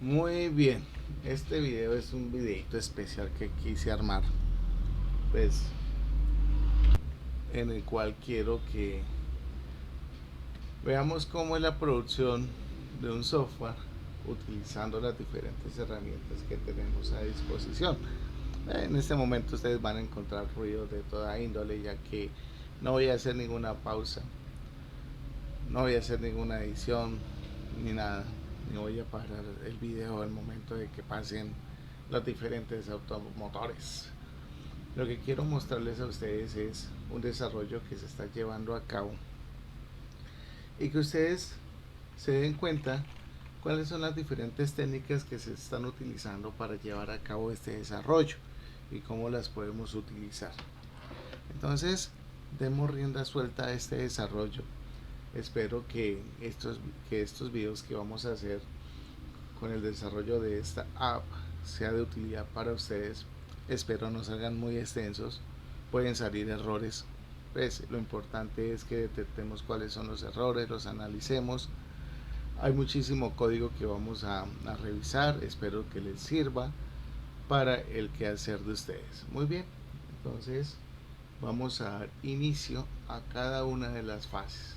Muy bien, este video es un videito especial que quise armar, pues en el cual quiero que veamos cómo es la producción de un software utilizando las diferentes herramientas que tenemos a disposición. En este momento ustedes van a encontrar ruidos de toda índole, ya que no voy a hacer ninguna pausa, no voy a hacer ninguna edición ni nada, ni voy a parar el video al momento de que pasen los diferentes automotores. Lo que quiero mostrarles a ustedes es un desarrollo que se está llevando a cabo y que ustedes se den cuenta cuáles son las diferentes técnicas que se están utilizando para llevar a cabo este desarrollo y cómo las podemos utilizar. Entonces, demos rienda suelta a este desarrollo. Espero que estos videos que vamos a hacer con el desarrollo de esta app sea de utilidad para ustedes. Espero no salgan muy extensos, pueden salir errores. Pues lo importante es que detectemos cuáles son los errores, los analicemos. Hay muchísimo código que vamos a revisar, espero que les sirva para el quehacer de ustedes. Muy bien, entonces vamos a dar inicio a cada una de las fases.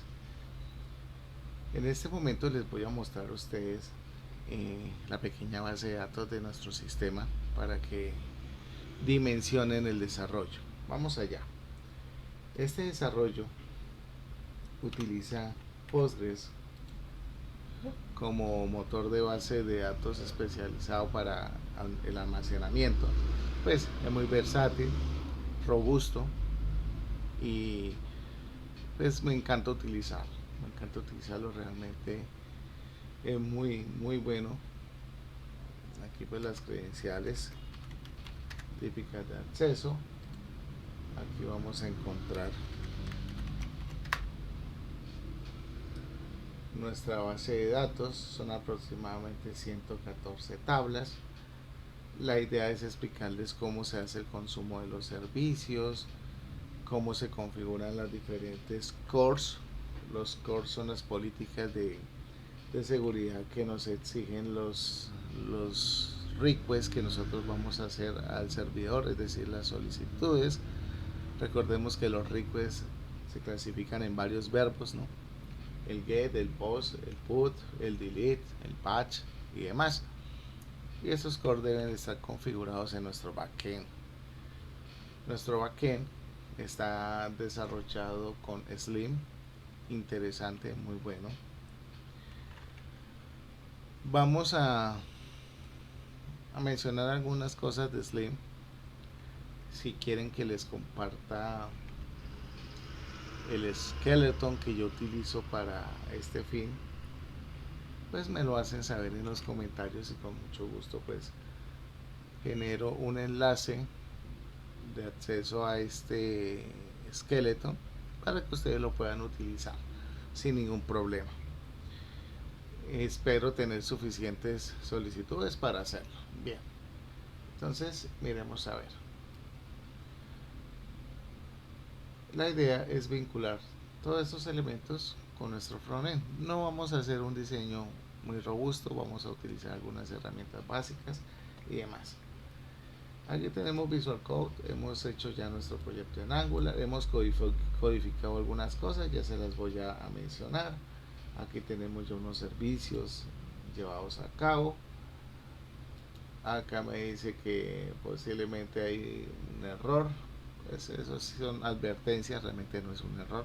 En este momento les voy a mostrar a ustedes la pequeña base de datos de nuestro sistema para que dimensionen el desarrollo. Vamos allá. Este desarrollo utiliza Postgres como motor de base de datos especializado para el almacenamiento. Pues es muy versátil, robusto y pues me encanta utilizarlo. Me encanta utilizarlo realmente. Es muy bueno. Aquí pues las credenciales típicas de acceso. Aquí vamos a encontrar nuestra base de datos, son aproximadamente 114 tablas. La idea es explicarles cómo se hace el consumo de los servicios, cómo se configuran las diferentes cores. Los cores son las políticas de seguridad que nos exigen los requests que nosotros vamos a hacer al servidor, es decir, las solicitudes. Recordemos que los requests se clasifican en varios verbos, ¿no? El get, el post, el put, el delete, el patch y demás. Y esos cores deben estar configurados en nuestro backend. Nuestro backend está desarrollado con Slim, interesante, muy bueno. Vamos a mencionar algunas cosas de Slim. Si quieren que les comparta el skeleton que yo utilizo para este fin, pues me lo hacen saber en los comentarios y con mucho gusto pues genero un enlace de acceso a este esqueleto para que ustedes lo puedan utilizar sin ningún problema. Espero tener suficientes solicitudes para hacerlo. Bien, entonces miremos a ver. La idea es vincular todos estos elementos con nuestro frontend. No vamos a hacer un diseño muy robusto, vamos a utilizar algunas herramientas básicas y demás. Aquí tenemos Visual Code, hemos hecho ya nuestro proyecto en Angular, hemos codificado algunas cosas, ya se las voy a mencionar. Aquí tenemos ya unos servicios llevados a cabo. Acá me dice que posiblemente hay un error, pues eso sí son advertencias, realmente no es un error.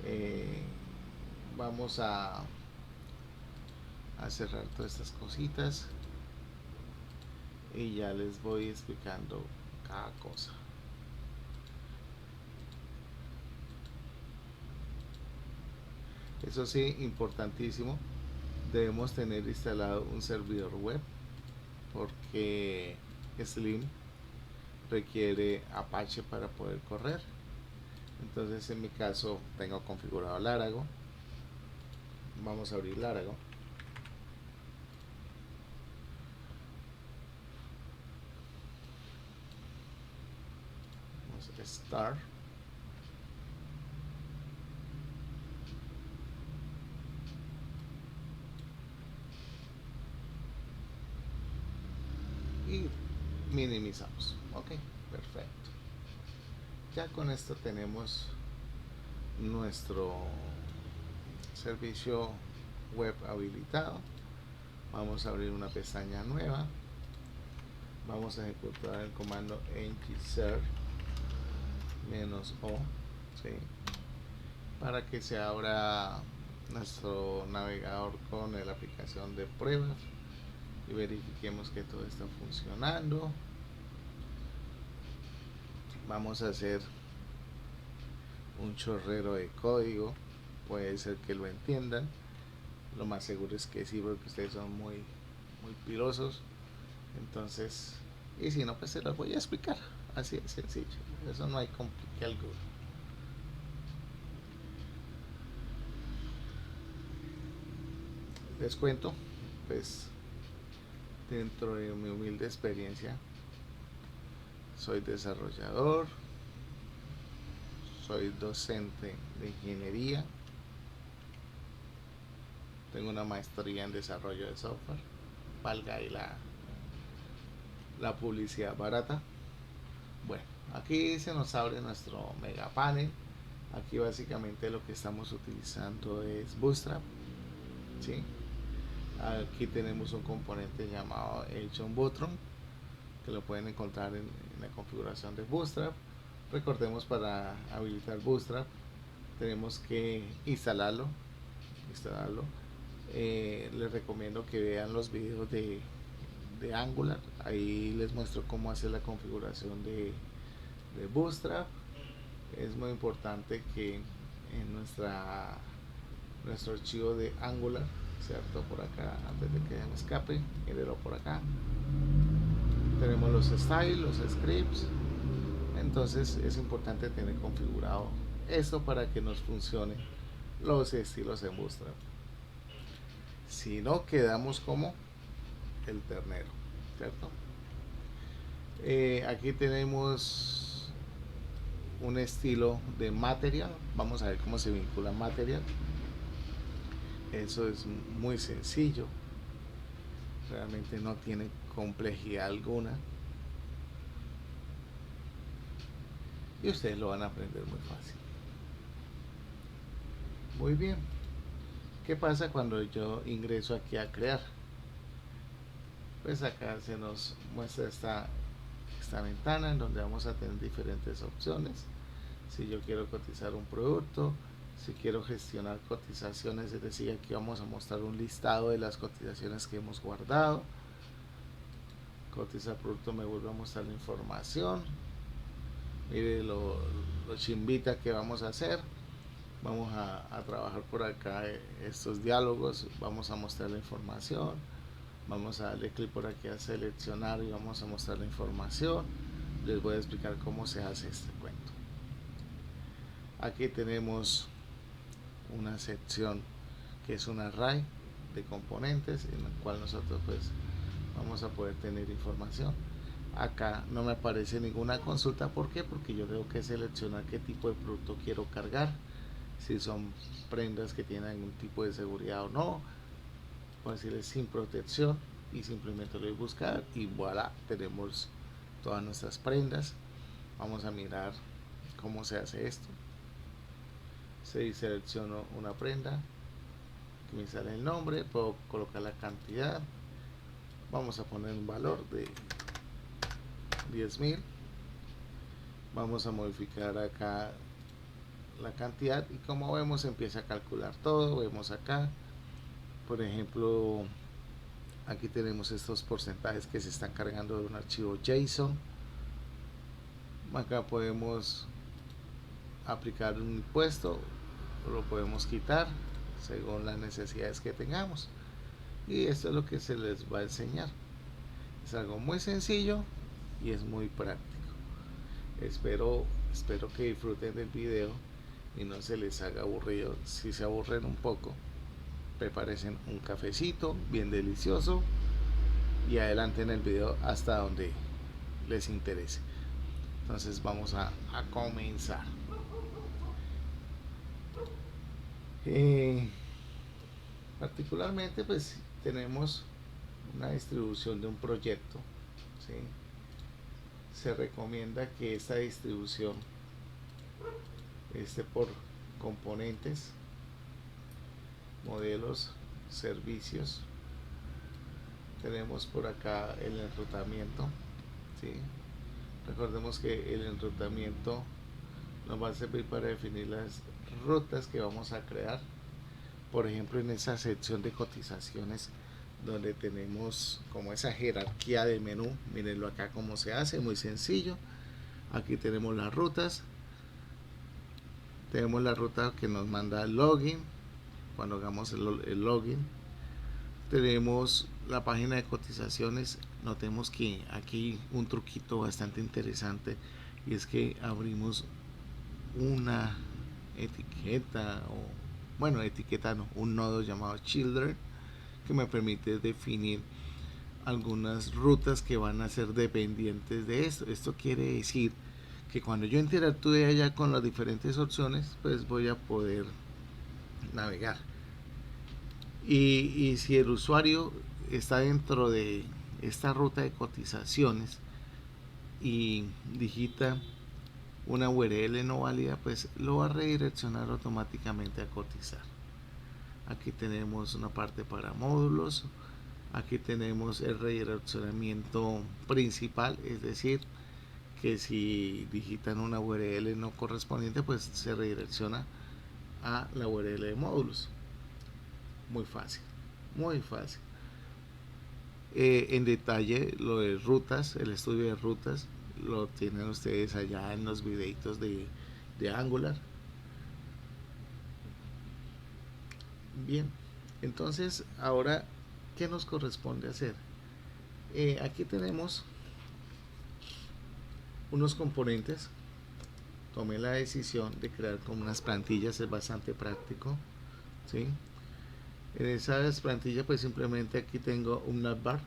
Eh, Vamos a cerrar todas estas cositas y ya les voy explicando cada cosa. Eso sí, importantísimo, debemos tener instalado un servidor web porque Slim requiere Apache para poder correr. Entonces en mi caso tengo configurado Larago. Vamos a abrir Larago. Vamos a Start. y minimizamos. Ok, perfecto. Ya con esto tenemos nuestro servicio web habilitado. Vamos a abrir una pestaña nueva. Vamos a ejecutar el comando ngserve -o, ¿sí? Para que se abra nuestro navegador con la aplicación de pruebas y verifiquemos que todo está funcionando. Vamos a hacer un chorrero de código, puede ser que lo entiendan, lo más seguro es que sí, porque ustedes son muy pilosos. Entonces, y si no, pues se los voy a explicar, así de sencillo, eso no hay complique alguno. Les cuento, pues dentro de mi humilde experiencia, soy desarrollador, soy docente de ingeniería, tengo una maestría en desarrollo de software, valga ahí la publicidad barata. Bueno, aquí se nos abre nuestro mega panel. Aquí básicamente lo que estamos utilizando es Bootstrap, ¿sí? Aquí tenemos un componente llamado el John Butron, que lo pueden encontrar en la configuración de Bootstrap. Recordemos, para habilitar Bootstrap tenemos que instalarlo. Les recomiendo que vean los videos de Angular, ahí les muestro cómo hacer la configuración de Bootstrap. Es muy importante que en nuestro archivo de Angular, cierto, por acá, antes de que me escape, mírenlo por acá, tenemos los styles, los scripts. Entonces es importante tener configurado esto para que nos funcione los estilos en Bootstrap. Si no, quedamos como el ternero, ¿cierto? Aquí tenemos un estilo de Material. Vamos a ver cómo se vincula Material. Eso es muy sencillo, realmente no tiene complejidad alguna y ustedes lo van a aprender muy fácil. Muy bien, ¿qué pasa cuando yo ingreso aquí a crear? Pues acá se nos muestra esta ventana en donde vamos a tener diferentes opciones. Si yo quiero cotizar un producto, si quiero gestionar cotizaciones, es decir, aquí vamos a mostrar un listado de las cotizaciones que hemos guardado. Cotizar producto me vuelve a mostrar la información. Mire lo chimbita que vamos a hacer. Vamos a trabajar por acá estos diálogos, vamos a mostrar la información, vamos a darle clic por aquí a seleccionar y vamos a mostrar la información. Les voy a explicar cómo se hace este cuento. Aquí tenemos una sección que es un array de componentes en el cual nosotros pues vamos a poder tener información. Acá no me aparece ninguna consulta. ¿Por qué? Porque yo tengo que seleccionar qué tipo de producto quiero cargar, si son prendas que tienen algún tipo de seguridad o no. Voy a decirle sin protección y simplemente lo voy a buscar y voilà, tenemos todas nuestras prendas. Vamos a mirar cómo se hace esto. Selecciono una prenda, que me sale el nombre, puedo colocar la cantidad, vamos a poner un valor de 10.000, vamos a modificar acá la cantidad y como vemos empieza a calcular todo. Vemos acá, por ejemplo, aquí tenemos estos porcentajes que se están cargando de un archivo JSON. Acá podemos aplicar un impuesto, lo podemos quitar según las necesidades que tengamos, y esto es lo que se les va a enseñar. Es algo muy sencillo y es muy práctico. Espero que disfruten del video y no se les haga aburrido. Si se aburren un poco, preparen un cafecito bien delicioso y adelanten el video hasta donde les interese. Entonces vamos a comenzar. Particularmente pues tenemos una distribución de un proyecto, ¿sí? Se recomienda que esta distribución esté por componentes, modelos, servicios. Tenemos por acá el enrutamiento, ¿sí? Recordemos que el enrutamiento nos va a servir para definir las rutas que vamos a crear. Por ejemplo, en esa sección de cotizaciones donde tenemos como esa jerarquía de menú, mírenlo acá cómo se hace, muy sencillo. Aquí tenemos las rutas, tenemos la ruta que nos manda el login, cuando hagamos el login. Tenemos la página de cotizaciones. Notemos que aquí un truquito bastante interesante, y es que abrimos una etiqueta, o bueno, etiqueta no, un nodo llamado children, que me permite definir algunas rutas que van a ser dependientes de esto. Esto quiere decir que cuando yo interactúe allá con las diferentes opciones, pues voy a poder navegar. Y si el usuario está dentro de esta ruta de cotizaciones y digita una URL no válida, pues lo va a redireccionar automáticamente a cotizar. Aquí tenemos una parte para módulos. Aquí tenemos el redireccionamiento principal, es decir, que si digitan una URL no correspondiente, pues se redirecciona a la URL de módulos. Muy fácil, muy fácil. En detalle lo de rutas, el estudio de rutas, lo tienen ustedes allá en los videitos de Angular. Bien, entonces ahora, ¿qué nos corresponde hacer? Aquí tenemos unos componentes. Tomé la decisión de crear como unas plantillas, es bastante práctico, ¿sí? En esas plantillas pues simplemente aquí tengo un navbar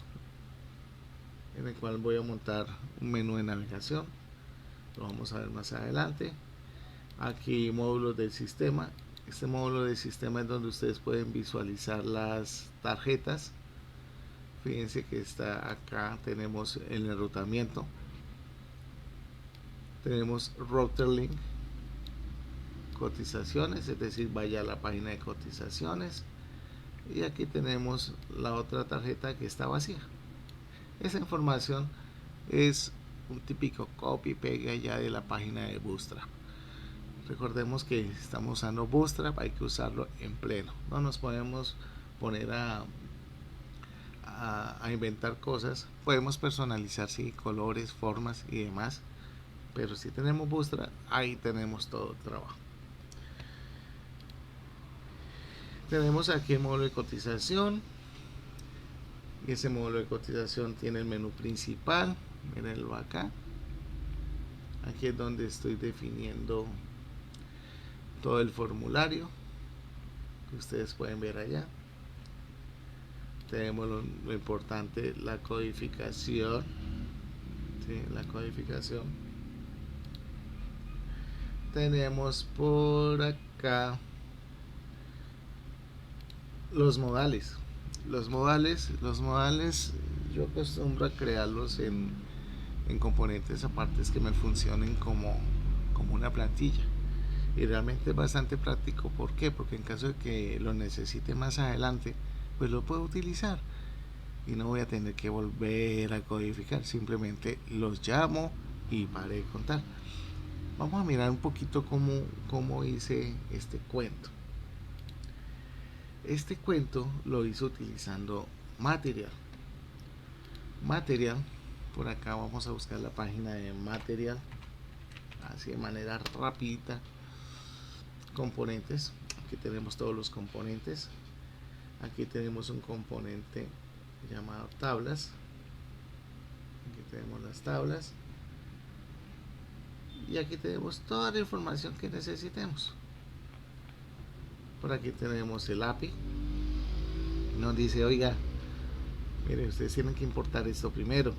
en el cual voy a montar un menú de navegación, lo vamos a ver más adelante. Aquí módulos del sistema. Este módulo del sistema es donde ustedes pueden visualizar las tarjetas. Fíjense que está acá, tenemos el enrutamiento, tenemos router link, cotizaciones, es decir, vaya a la página de cotizaciones, y aquí tenemos la otra tarjeta que está vacía. Esa información es un típico copy pega ya de la página de Bootstrap. Recordemos que estamos usando Bootstrap, hay que usarlo en pleno, no nos podemos poner a inventar cosas. Podemos personalizar, sí, colores, formas y demás, pero si tenemos Bootstrap, ahí tenemos todo el trabajo. Tenemos aquí el módulo de cotización, y ese módulo de cotización tiene el menú principal, mírenlo acá. Aquí es donde estoy definiendo todo el formulario que ustedes pueden ver allá. Tenemos lo importante, la codificación, ¿sí? La codificación. Tenemos por acá los modales. Los modales yo acostumbro a crearlos en componentes apartes que me funcionen como una plantilla, y realmente es bastante práctico. ¿Por qué? Porque en caso de que lo necesite más adelante, pues lo puedo utilizar y no voy a tener que volver a codificar, simplemente los llamo y paré de contar. Vamos a mirar un poquito cómo hice este cuento. Este cuento lo hice utilizando Material. Por acá vamos a buscar la página de Material, así de manera rapidita. Componentes, aquí tenemos todos los componentes. Aquí tenemos un componente llamado tablas. Aquí tenemos las tablas. Y aquí tenemos toda la información que necesitemos. Por aquí tenemos el API. Nos dice, oiga, miren, ustedes tienen que importar esto primero.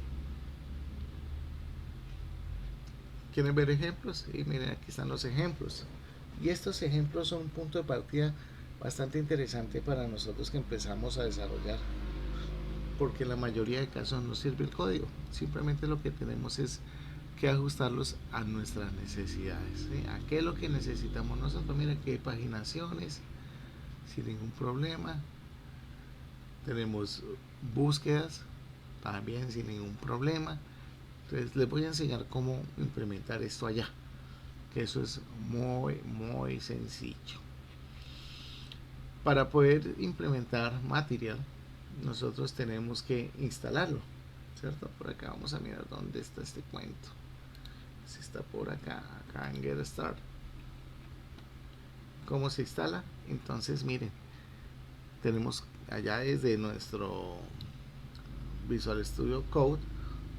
¿Quieren ver ejemplos? Y miren, aquí están los ejemplos. Y estos ejemplos son un punto de partida bastante interesante para nosotros que empezamos a desarrollar. porque en la mayoría de casos no sirve el código. Simplemente lo que tenemos es que ajustarlos a nuestras necesidades, ¿sí? ¿A qué es lo que necesitamos nosotros? Mira que hay paginaciones sin ningún problema. Tenemos búsquedas también sin ningún problema. Entonces les voy a enseñar cómo implementar esto allá, que eso es muy sencillo. Para poder implementar Material, nosotros tenemos que instalarlo, ¿cierto? Por acá vamos a mirar dónde está este cuento. Si está por acá en Get Start. ¿Cómo se instala? Entonces miren, tenemos allá desde nuestro Visual Studio Code,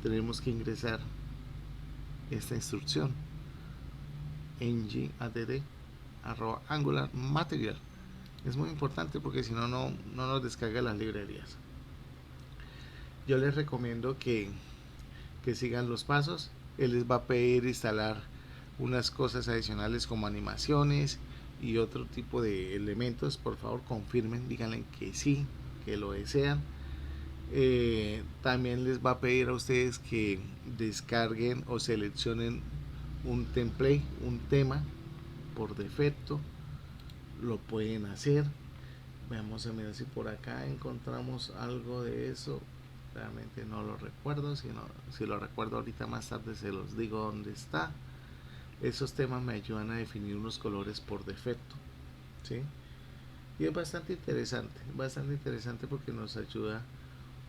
tenemos que ingresar esta instrucción ng_add@angular material. Es muy importante porque si no, no nos descarga las librerías. Yo les recomiendo que sigan los pasos. Él les va a pedir instalar unas cosas adicionales como animaciones y otro tipo de elementos. Por favor confirmen, díganle que sí, que lo desean. También les va a pedir a ustedes que descarguen o seleccionen un template, un tema por defecto. Lo pueden hacer. Vamos a mirar si por acá encontramos algo de eso. Realmente no lo recuerdo, si lo recuerdo ahorita más tarde se los digo dónde está. Esos temas me ayudan a definir unos colores por defecto, ¿sí? Y es bastante interesante porque nos ayuda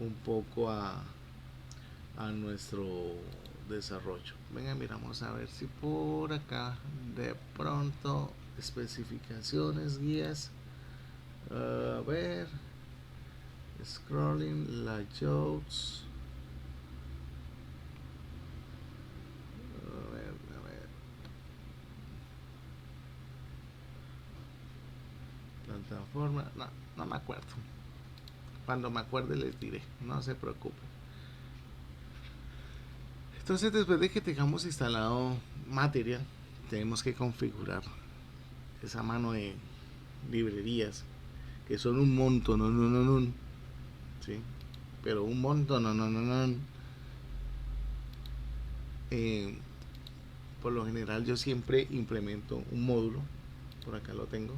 un poco a nuestro desarrollo. Venga, miramos a ver si por acá de pronto especificaciones, guías, a ver, scrolling, layouts, a ver, plataforma, no me acuerdo. Cuando me acuerde les diré, no se preocupen. Entonces después de que tengamos instalado Material, tenemos que configurar esa mano de librerías que son un montón, ¿sí? Pero un montón, por lo general yo siempre implemento un módulo, por acá lo tengo,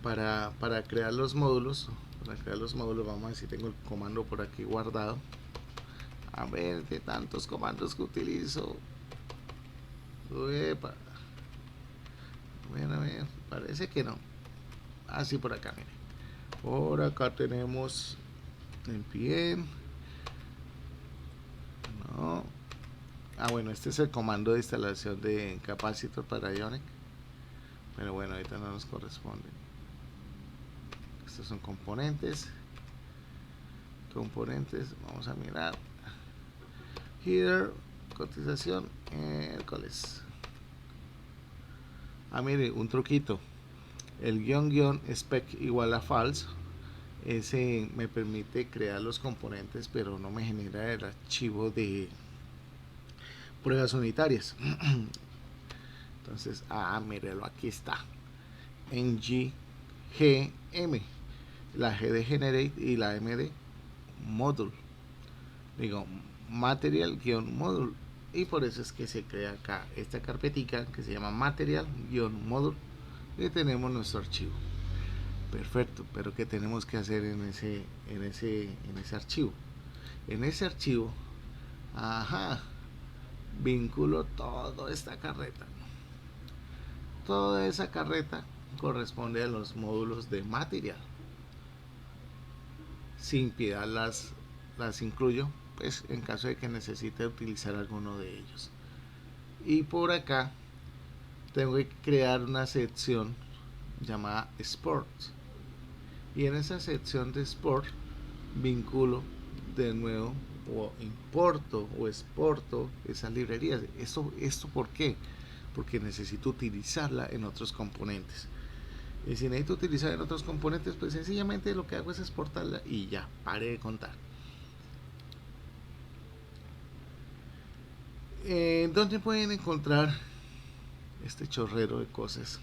para crear los módulos. Vamos a ver si tengo el comando por aquí guardado. A ver, de tantos comandos que utilizo. Uepa. A ver, parece que no. Así por acá, mire. Por acá tenemos npm. No. Bueno, este es el comando de instalación de capacitor para Ionic. Pero bueno, ahorita no nos corresponde. Estos son componentes. Vamos a mirar. Here, cotización, miércoles. Mire, un truquito. El guión spec igual a false. Ese me permite crear los componentes, pero no me genera el archivo de pruebas unitarias. Entonces, mírelo, aquí está. En GM, la G de generate y la M de module. Digo, material-module. Y por eso es que se crea acá esta carpetica que se llama material-module. Y tenemos nuestro archivo. Perfecto, pero ¿qué tenemos que hacer en ese archivo? En ese archivo, vinculo toda esta carreta. Toda esa carreta corresponde a los módulos de material. Sin piedad las incluyo, pues en caso de que necesite utilizar alguno de ellos. Y por acá tengo que crear una sección llamada Sport. Y en esa sección de Sport vinculo de nuevo o importo o exporto esas librerías. ¿Esto por qué? Porque necesito utilizarla en otros componentes. Y si necesito utilizar en otros componentes, pues sencillamente lo que hago es exportarla y ya, pare de contar. ¿Dónde pueden encontrar este chorrero de cosas?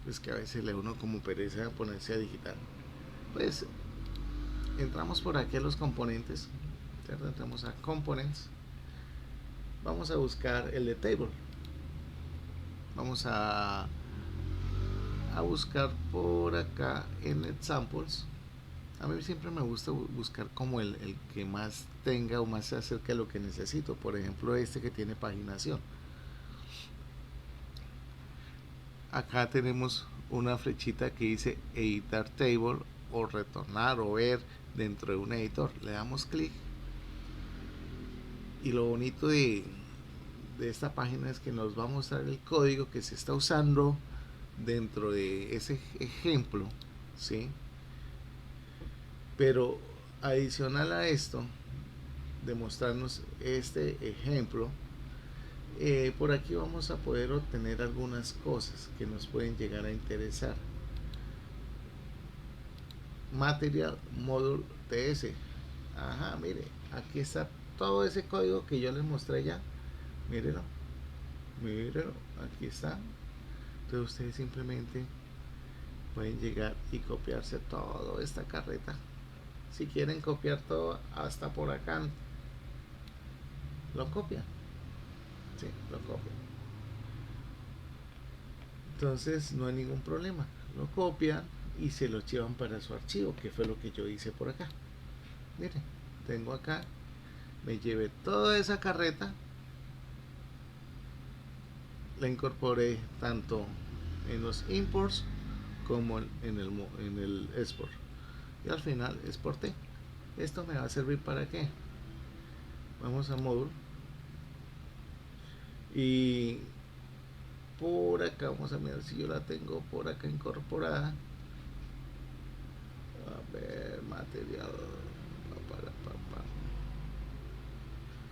Pues que a veces le uno como pereza ponerse a digitar. Pues entramos por aquí a los componentes, ¿cierto? Entramos a components, vamos a buscar el de table, vamos a buscar por acá en examples. A mí siempre me gusta buscar como el que más tenga o más se acerque a lo que necesito. Por ejemplo, este que tiene paginación. Acá tenemos una flechita que dice editar table o retornar o ver dentro de un editor. Le damos clic. Y lo bonito de esta página es que nos va a mostrar el código que se está usando dentro de ese ejemplo, ¿sí? Pero adicional a esto, de mostrarnos este ejemplo, por aquí vamos a poder obtener algunas cosas que nos pueden llegar a interesar. Material Module TS. Ajá, mire, aquí está todo ese código que yo les mostré ya. Mírenlo, mírenlo, aquí está. Entonces ustedes simplemente pueden llegar y copiarse toda esta carreta. Si quieren copiar todo hasta por acá, lo copian. Sí, lo copian. Entonces no hay ningún problema. Lo copian y se lo llevan para su archivo, que fue lo que yo hice por acá. Miren, tengo acá, me llevé toda esa carreta, la incorporé tanto en los imports como en el export. Y al final exporté. Esto me va a servir para qué. Vamos a módulo y por acá vamos a mirar si yo la tengo por acá incorporada. A ver, material,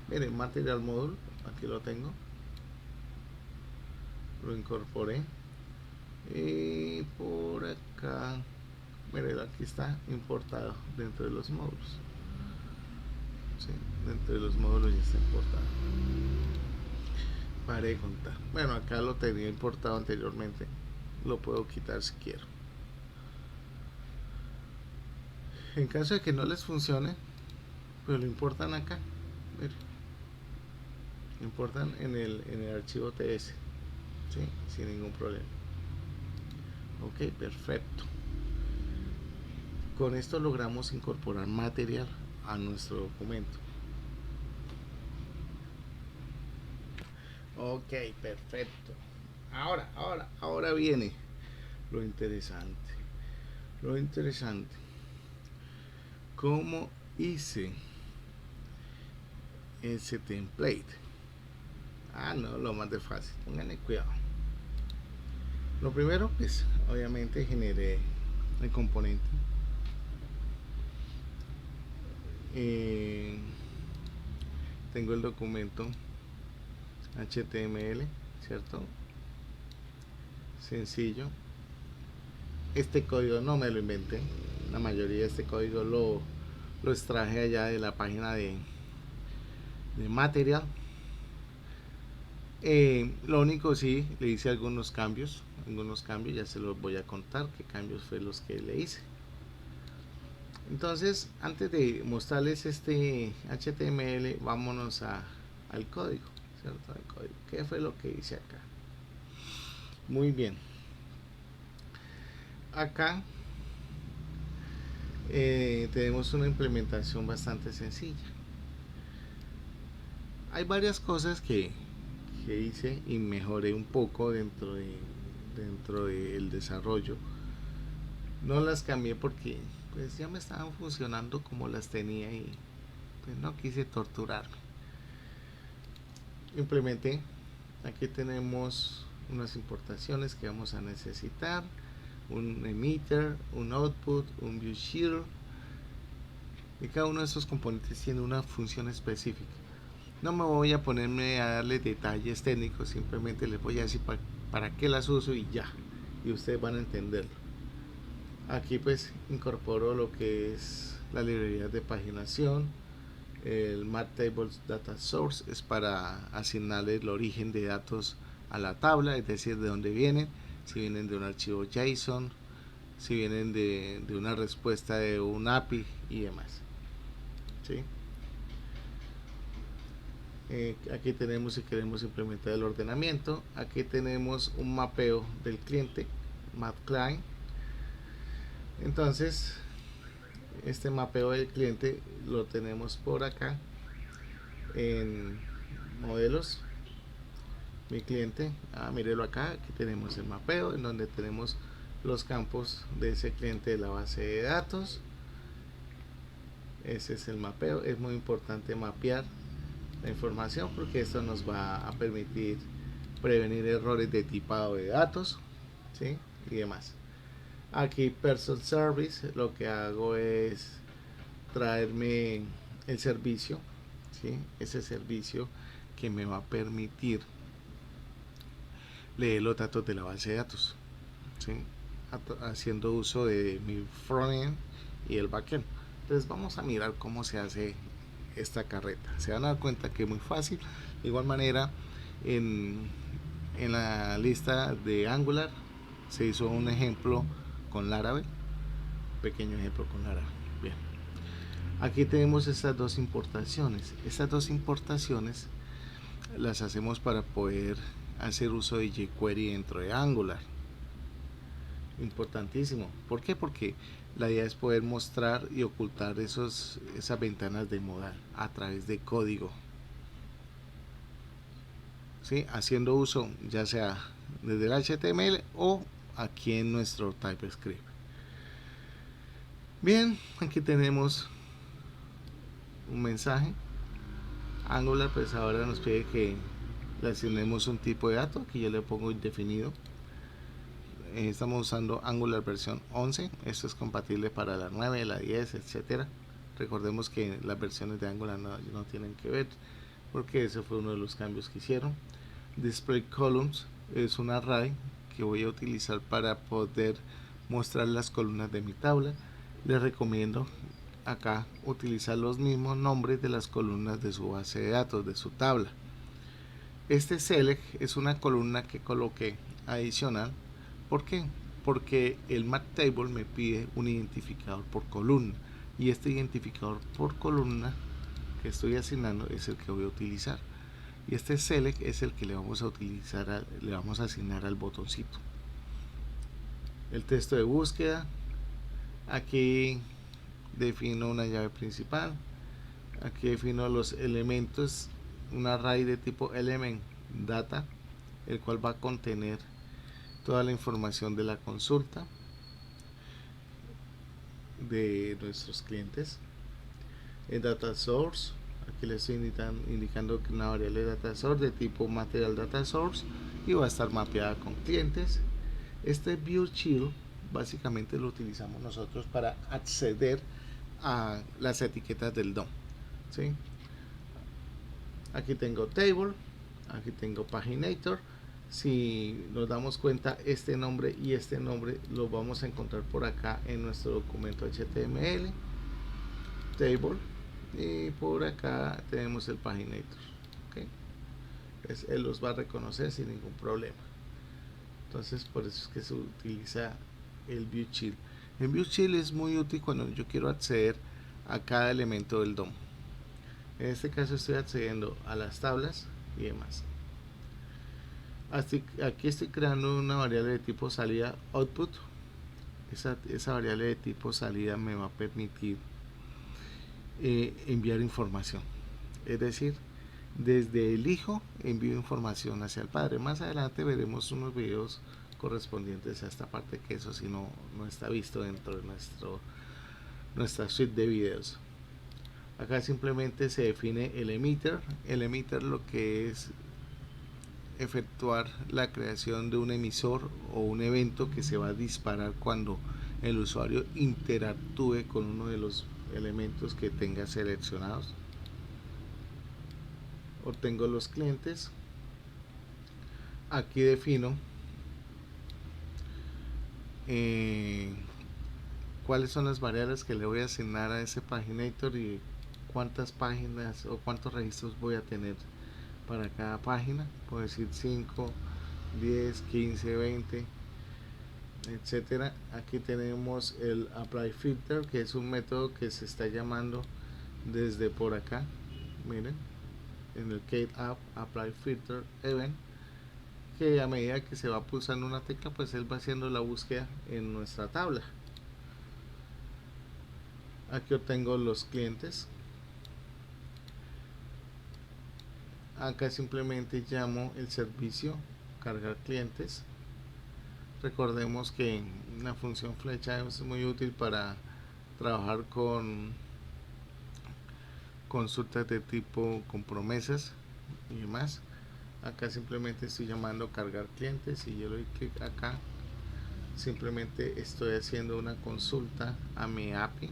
miren, material módulo, aquí lo tengo, lo incorporé y por acá, miren, aquí está importado dentro de los módulos. Sí, dentro de los módulos ya está importado. Pare de contar. Bueno, acá lo tenía importado anteriormente, lo puedo quitar si quiero. En caso de que no les funcione, pues lo importan acá. Miren, lo importan en el archivo TS, ¿sí? Sin ningún problema. Ok, perfecto. Con esto logramos incorporar material a nuestro documento. Ok, perfecto. Ahora viene lo interesante. Lo interesante. ¿Cómo hice ese template? Ah, no, lo más de fácil. Pónganle cuidado. Lo primero, pues, obviamente generé el componente. Tengo el documento HTML, ¿cierto? Sencillo. Este código no me lo inventé. La mayoría de este código lo extraje allá de la página de Material. Lo único, sí, le hice algunos cambios, ya se los voy a contar qué cambios fue los que le hice. Entonces, antes de mostrarles este HTML, vámonos al código, ¿cierto? Al código. ¿Qué fue lo que hice acá? Muy bien. Acá tenemos una implementación bastante sencilla. Hay varias cosas que hice y mejoré un poco dentro del desarrollo. No las cambié porque pues ya me estaban funcionando como las tenía y pues no quise torturarme. Implementé. Aquí tenemos unas importaciones que vamos a necesitar: un emitter, un output, un view sheet, y cada uno de estos componentes tiene una función específica. No me voy a ponerme a darle detalles técnicos, simplemente les voy a decir para qué las uso y ya, y ustedes van a entenderlo. Aquí pues incorporo lo que es la librería de paginación. El MathTables Data Source es para asignarle el origen de datos a la tabla, es decir, de dónde vienen, si vienen de un archivo JSON, si vienen de una respuesta de un API y demás. ¿Sí? Aquí tenemos, si queremos implementar el ordenamiento, aquí tenemos un mapeo del cliente, map client. Entonces este mapeo del cliente lo tenemos por acá en modelos, mi cliente. Mírelo acá, aquí tenemos el mapeo en donde tenemos los campos de ese cliente de la base de datos. Ese es el mapeo. Es muy importante mapear la información porque esto nos va a permitir prevenir errores de tipado de datos, ¿sí? Y demás. Aquí Person Service, lo que hago es traerme el servicio, ¿sí? Ese servicio que me va a permitir leer los datos de la base de datos, ¿sí? Haciendo uso de mi frontend y el backend. Entonces vamos a mirar cómo se hace esta carreta. Se van a dar cuenta que es muy fácil. De igual manera, en la lista de Angular se hizo un ejemplo con Laravel, pequeño ejemplo con Laravel. Bien, aquí tenemos estas dos importaciones. Estas dos importaciones las hacemos para poder hacer uso de jQuery dentro de Angular. Importantísimo. ¿Por qué? Porque la idea es poder mostrar y ocultar esas ventanas de modal a través de código, ¿sí? Haciendo uso ya sea desde el HTML o aquí en nuestro TypeScript. Bien, aquí tenemos un mensaje. Angular pues ahora nos pide que le asignemos un tipo de dato. Aquí yo le pongo indefinido. Estamos usando Angular versión 11. Esto es compatible para la 9, la 10, etcétera. Recordemos que las versiones de Angular no tienen que ver porque ese fue uno de los cambios que hicieron. Display columns es un array que voy a utilizar para poder mostrar las columnas de mi tabla. Les recomiendo acá utilizar los mismos nombres de las columnas de su base de datos, de su tabla. Este select es una columna que coloqué adicional. ¿Por qué? Porque el MapTable me pide un identificador por columna y este identificador por columna que estoy asignando es el que voy a utilizar, y este select es el que le vamos a utilizar, le vamos a asignar al botoncito. El texto de búsqueda, aquí defino una llave principal, aquí defino los elementos, un array de tipo element data, el cual va a contener toda la información de la consulta de nuestros clientes. El data source, aquí le estoy indicando que una variable data source de tipo material data source y va a estar mapeada con clientes. Este view shield básicamente lo utilizamos nosotros para acceder a las etiquetas del DOM, ¿sí? Aquí tengo table, aquí tengo paginator. Si nos damos cuenta, este nombre y este nombre lo vamos a encontrar por acá en nuestro documento HTML, table, y por acá tenemos el paginator, ¿okay? Él los va a reconocer sin ningún problema. Entonces por eso es que se utiliza el view shield. El view shield es muy útil cuando yo quiero acceder a cada elemento del DOM. En este caso estoy accediendo a las tablas y demás. Aquí estoy creando una variable de tipo salida output. Esa variable de tipo salida me va a permitir enviar información. Es decir, desde el hijo envío información hacia el padre. Más adelante veremos unos videos correspondientes a esta parte, que eso sí no está visto dentro de nuestra suite de videos. Acá simplemente se define el emitter. El emitter lo que es efectuar la creación de un emisor o un evento que se va a disparar cuando el usuario interactúe con uno de los elementos que tenga seleccionados. Obtengo los clientes. Aquí defino cuáles son las variables que le voy a asignar a ese paginator y cuántas páginas o cuántos registros voy a tener para cada página. Puedo decir 5, 10, 15, 20. etcétera. Aquí tenemos el apply filter, que es un método que se está llamando desde por acá, miren, en el Kate App Apply Filter Event, que a medida que se va pulsando una tecla, pues él va haciendo la búsqueda en nuestra tabla. Aquí obtengo los clientes. Acá simplemente llamo el servicio cargar clientes. Recordemos que la función flecha es muy útil para trabajar con consultas de tipo con promesas y demás. Acá simplemente estoy llamando cargar clientes y yo le doy clic acá. Simplemente estoy haciendo una consulta a mi API,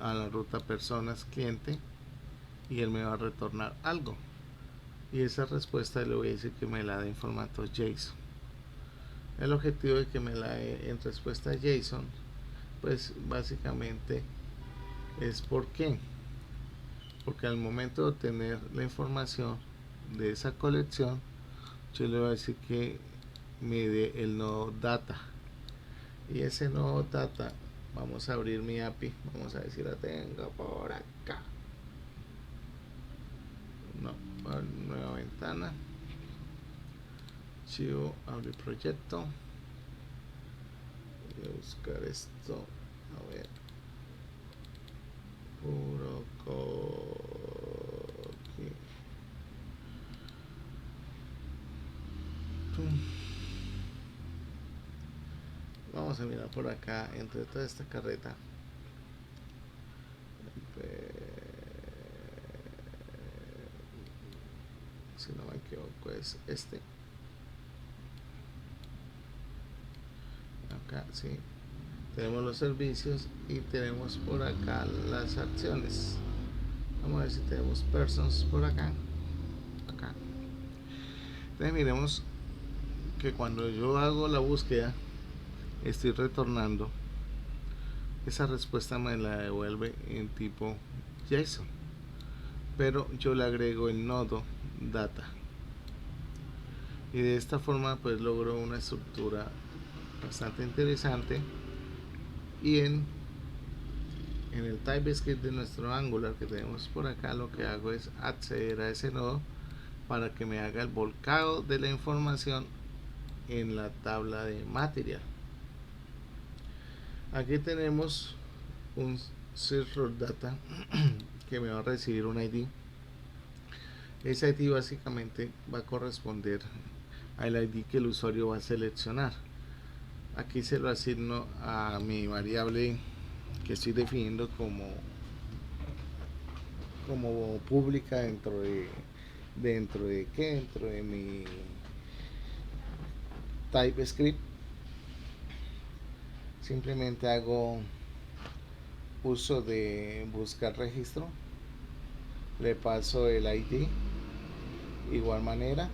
a la ruta personas cliente, y él me va a retornar algo, y esa respuesta le voy a decir que me la dé en formato JSON. El objetivo de que me la dé en respuesta JSON, pues básicamente es porque al momento de obtener la información de esa colección, yo le voy a decir que me dé el nodo data, y ese nodo data, vamos a abrir mi API, vamos a ver si la tengo por acá. No, nueva ventana, archivo, abrir proyecto, voy a buscar esto, a ver, puro cookie. Vamos a mirar por acá entre toda esta carreta. Si no me equivoco es este. Acá sí. Tenemos los servicios y tenemos por acá las acciones. Vamos a ver si tenemos persons por acá. Acá. Entonces miremos que cuando yo hago la búsqueda, estoy retornando, esa respuesta me la devuelve en tipo JSON, pero yo le agrego el nodo data, y de esta forma pues logro una estructura bastante interesante. Y en el TypeScript de nuestro Angular que tenemos por acá, lo que hago es acceder a ese nodo para que me haga el volcado de la información en la tabla de material. Aquí tenemos un search data que me va a recibir un ID. Ese ID básicamente va a corresponder al ID que el usuario va a seleccionar. Aquí se lo asigno a mi variable que estoy definiendo como pública dentro de mi TypeScript. Simplemente hago uso de buscar registro, le paso el ID igual manera,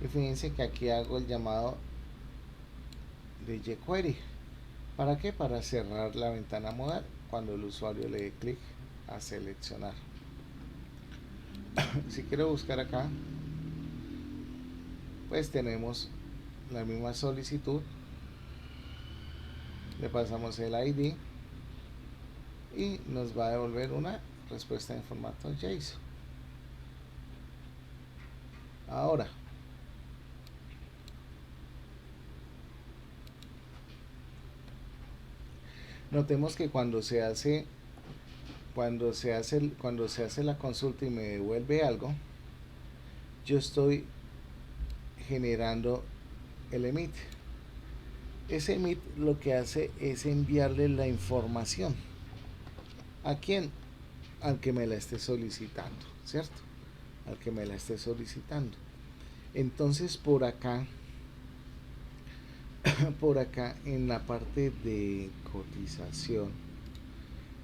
y fíjense que aquí hago el llamado de jQuery. ¿Para qué? Para cerrar la ventana modal cuando el usuario le dé clic a seleccionar. Si quiero buscar acá, pues tenemos la misma solicitud, le pasamos el ID y nos va a devolver una respuesta en formato JSON. Ahora, notemos que cuando se hace la consulta y me devuelve algo, yo estoy generando el emit. Ese emit lo que hace es enviarle la información. ¿A quién? Al que me la esté solicitando, ¿cierto? Al que me la esté solicitando. Entonces por acá en la parte de cotización,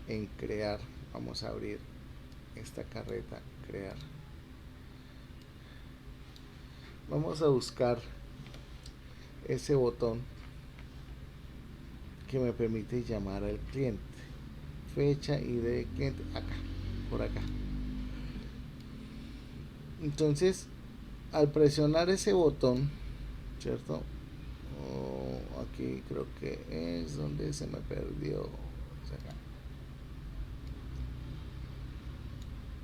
en crear, vamos a abrir esta carreta, crear. Vamos a buscar ese botón que me permite llamar al cliente, fecha y de cliente, acá, por acá. Entonces al presionar ese botón, ¿cierto? aquí creo que es donde se me perdió. Acá.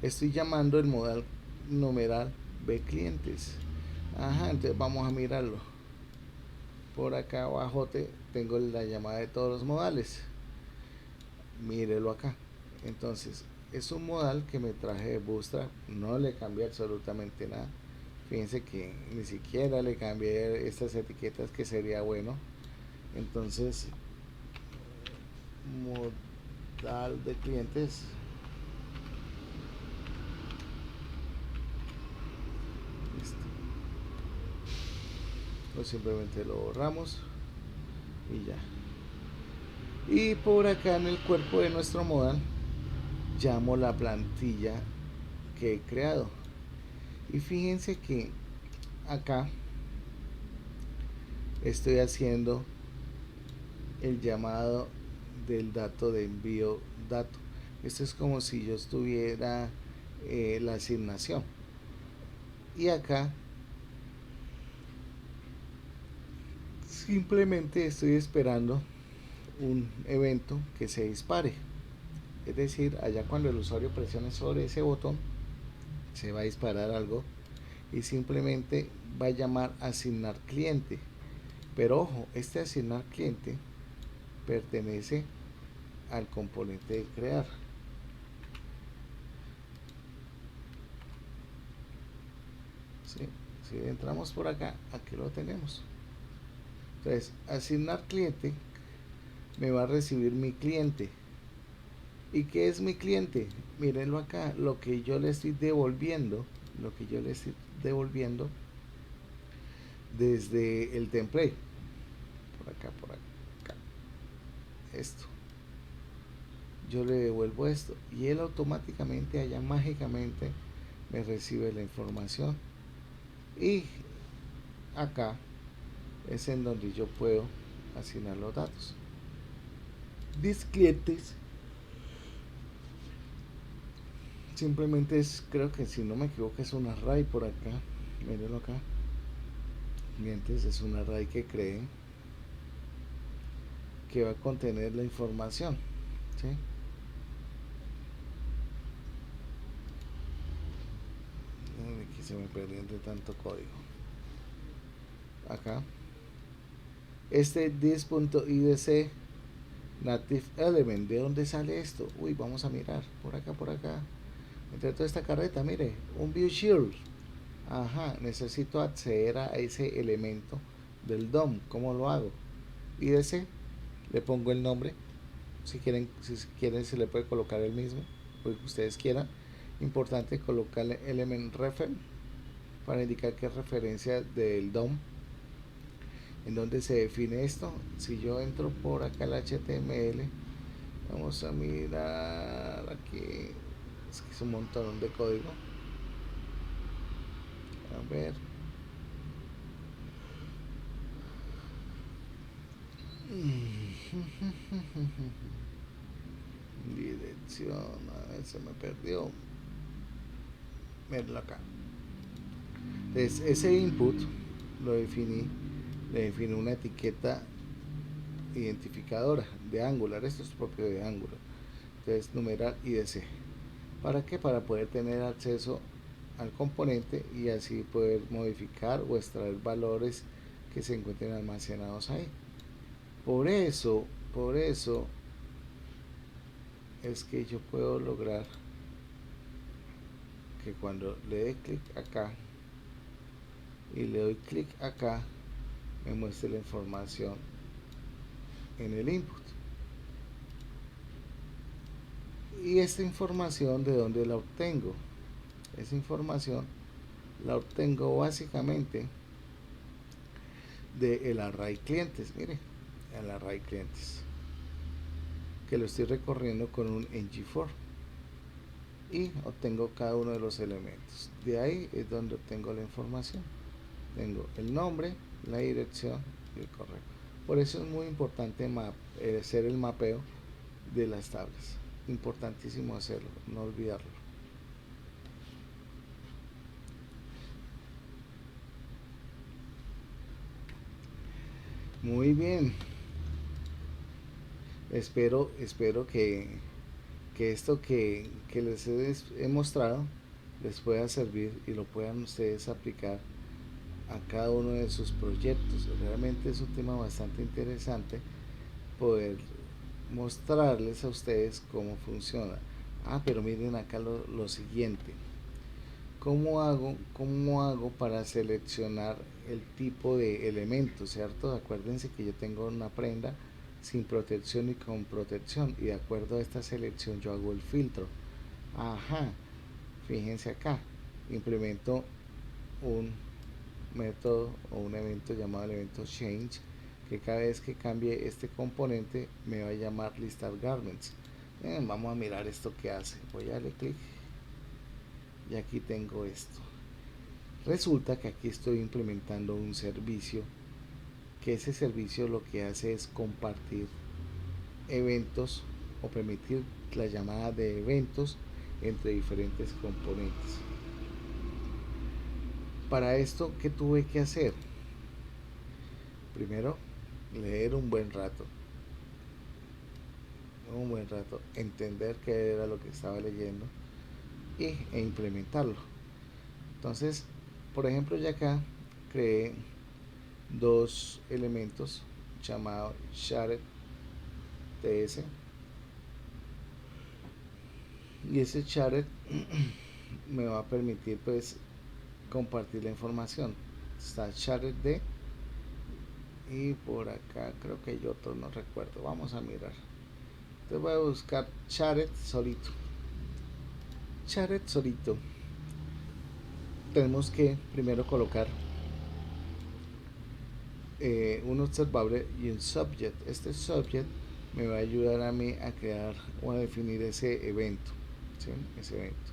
Estoy llamando el modal numeral B clientes. Ajá, entonces vamos a mirarlo. Por acá abajo tengo la llamada de todos los modales. Mírelo acá. Entonces, es un modal que me traje de Bootstrap. No le cambié absolutamente nada. Fíjense que ni siquiera le cambié estas etiquetas, que sería bueno. Entonces, modal de clientes. Listo. O simplemente lo borramos y ya. Y por acá en el cuerpo de nuestro modal llamo la plantilla que he creado. Y fíjense que acá estoy haciendo el llamado del dato de envío dato. Esto es como si yo estuviera la asignación. Y acá simplemente estoy esperando un evento que se dispare. Es decir, allá cuando el usuario presione sobre ese botón, se va a disparar algo y simplemente va a llamar asignar cliente. Pero ojo, este asignar cliente pertenece al componente de crear. ¿Sí? Si entramos por acá, aquí lo tenemos. Entonces, asignar cliente me va a recibir mi cliente. ¿Y qué es mi cliente? Mírenlo acá, lo que yo le estoy devolviendo, desde el template. Por acá. Esto. Yo le devuelvo esto y él automáticamente, allá mágicamente, me recibe la información. Y acá es en donde yo puedo asignar los datos. Mis clientes simplemente es, creo que si no me equivoco, es un array por acá. Mírenlo acá. Clientes es un array que creé, que va a contener la información. ¿Sí? Aquí se me perdió entre tanto código. Acá. Este this.idc native element, ¿de dónde sale esto? Uy, vamos a mirar. Por acá. Entre toda esta carreta, mire, un view shield. Ajá, necesito acceder a ese elemento del DOM. ¿Cómo lo hago? IDC, le pongo el nombre. Si quieren se le puede colocar el mismo, lo que ustedes quieran. Importante colocarle element refer para indicar que es referencia del DOM. En donde se define esto. Si yo entro por acá el HTML, vamos a mirar aquí. Es que es un montón de código. A ver. Dirección, a ver, se me perdió. Verlo acá. Entonces, ese input lo definí, le definí una etiqueta identificadora de Angular. Esto es propio de Angular. Entonces, numeral IDC. ¿Para qué? Para poder tener acceso al componente y así poder modificar o extraer valores que se encuentren almacenados ahí. Por eso es que yo puedo lograr que cuando le dé clic acá y le doy clic acá, me muestre la información en el input. Y esta información, ¿de dónde la obtengo? Esa información la obtengo básicamente del array clientes. Mire, el array clientes, que lo estoy recorriendo con un ng-for y obtengo cada uno de los elementos. De ahí es donde obtengo la información. Tengo el nombre, la dirección y el correo. Por eso es muy importante hacer el mapeo de las tablas. Importantísimo hacerlo, no olvidarlo. Muy bien. Espero que esto que les he mostrado les pueda servir y lo puedan ustedes aplicar a cada uno de sus proyectos. Realmente es un tema bastante interesante poder mostrarles a ustedes cómo funciona. Pero miren acá lo siguiente. ¿Cómo hago para seleccionar el tipo de elemento? ¿Cierto? Acuérdense que yo tengo una prenda sin protección y con protección. Y de acuerdo a esta selección yo hago el filtro. Ajá. Fíjense acá. Implemento un método o un evento llamado el evento change, que cada vez que cambie este componente me va a llamar listar garments. Vamos a mirar esto que hace. Voy a darle clic y aquí tengo esto. Resulta que aquí estoy implementando un servicio, que ese servicio lo que hace es compartir eventos o permitir la llamada de eventos entre diferentes componentes. Para esto, ¿qué tuve que hacer? Primero, leer un buen rato, entender qué era lo que estaba leyendo e implementarlo. Entonces, por ejemplo, ya acá creé dos elementos llamados shared ts, y ese shared me va a permitir pues compartir la información. Está shared d, y por acá creo que hay otro, no recuerdo, vamos a mirar. Entonces voy a buscar shared solito. Shared solito. Tenemos que primero colocar un observable y un subject. Este subject me va a ayudar a mí a crear o a definir ese evento, ¿sí? Ese evento.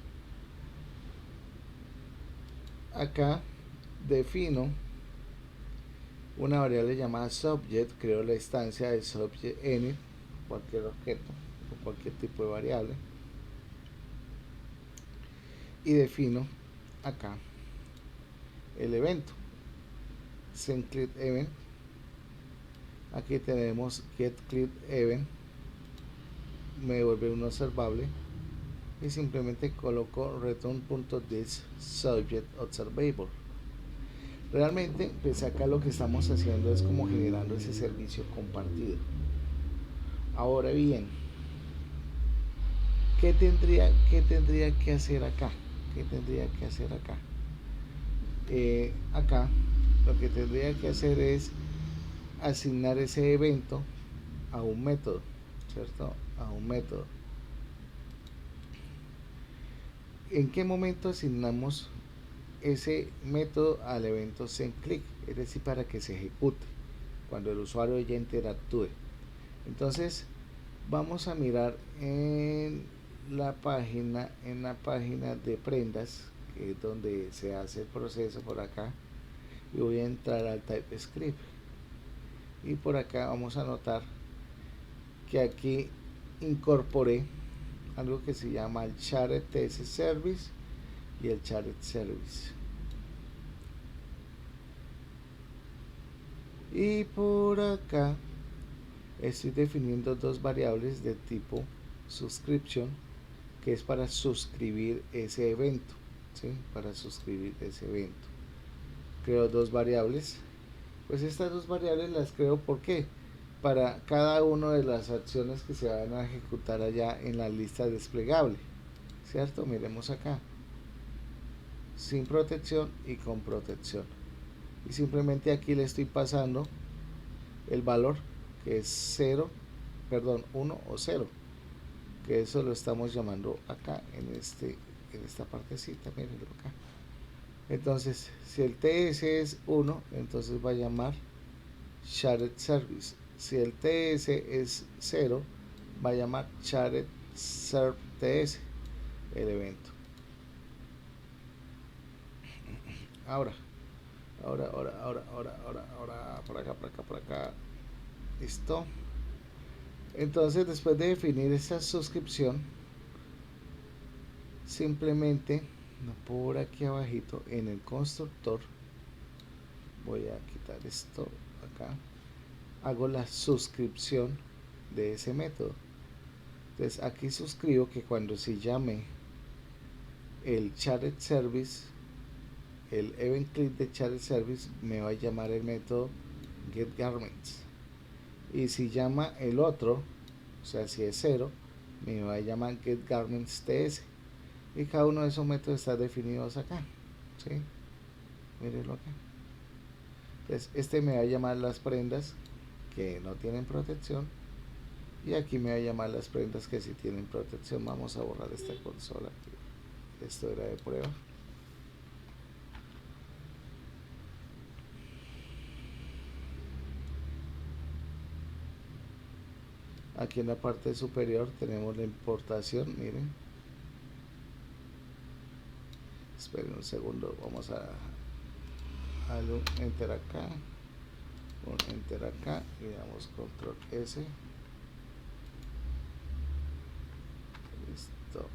Acá defino una variable llamada subject, creo la instancia de subject n, cualquier objeto o cualquier tipo de variable, y defino acá el evento setClickEvent. Aquí tenemos getClickEvent, me devuelve un observable y simplemente coloco return.thisSubjectObservable. Realmente pues acá lo que estamos haciendo es como generando ese servicio compartido. Ahora bien, ¿qué tendría que hacer acá? Acá lo que tendría que hacer es asignar ese evento a un método, ¿cierto? A un método. ¿En qué momento asignamos ese método al evento setClick? Es decir, para que se ejecute cuando el usuario ya interactúe. Entonces vamos a mirar en la página de prendas, que es donde se hace el proceso por acá, y voy a entrar al TypeScript, y por acá vamos a notar que aquí incorporé algo que se llama el Shared TS Service y el Shared Service. Y por acá estoy definiendo dos variables de tipo subscription, que es para suscribir ese evento, ¿sí? Para suscribir ese evento. Creo dos variables. Pues estas dos variables las creo, ¿por qué? Para cada una de las acciones que se van a ejecutar allá en la lista desplegable, ¿cierto? Miremos acá, sin protección y con protección, y simplemente aquí le estoy pasando el valor, que es 0, perdón, 1 o 0, que eso lo estamos llamando acá en esta partecita, mirenlo acá. Entonces, si el TS es 1, entonces va a llamar Shared Service. Si el TS es 0, va a llamar Shared Serve TS, el evento. Ahora, por acá. Listo. Entonces, después de definir esta suscripción, simplemente por aquí abajito en el constructor voy a quitar esto acá hago la suscripción de ese método. Entonces aquí suscribo que cuando se llame el Chatted Service, el event click de Chatted Service, me va a llamar el método getGarments. Y si llama el otro, o sea, si es 0, me va a llamar getGarmentsTS. Y cada uno de esos métodos está definidos acá. ¿Sí? Mírenlo acá. Entonces, este me va a llamar las prendas que no tienen protección. Y aquí me va a llamar las prendas que sí tienen protección. Vamos a borrar esta consola. Esto era de prueba. Aquí en la parte superior tenemos la importación, miren. Esperen un segundo, vamos a darle un enter acá, un enter acá y damos control S. Listo.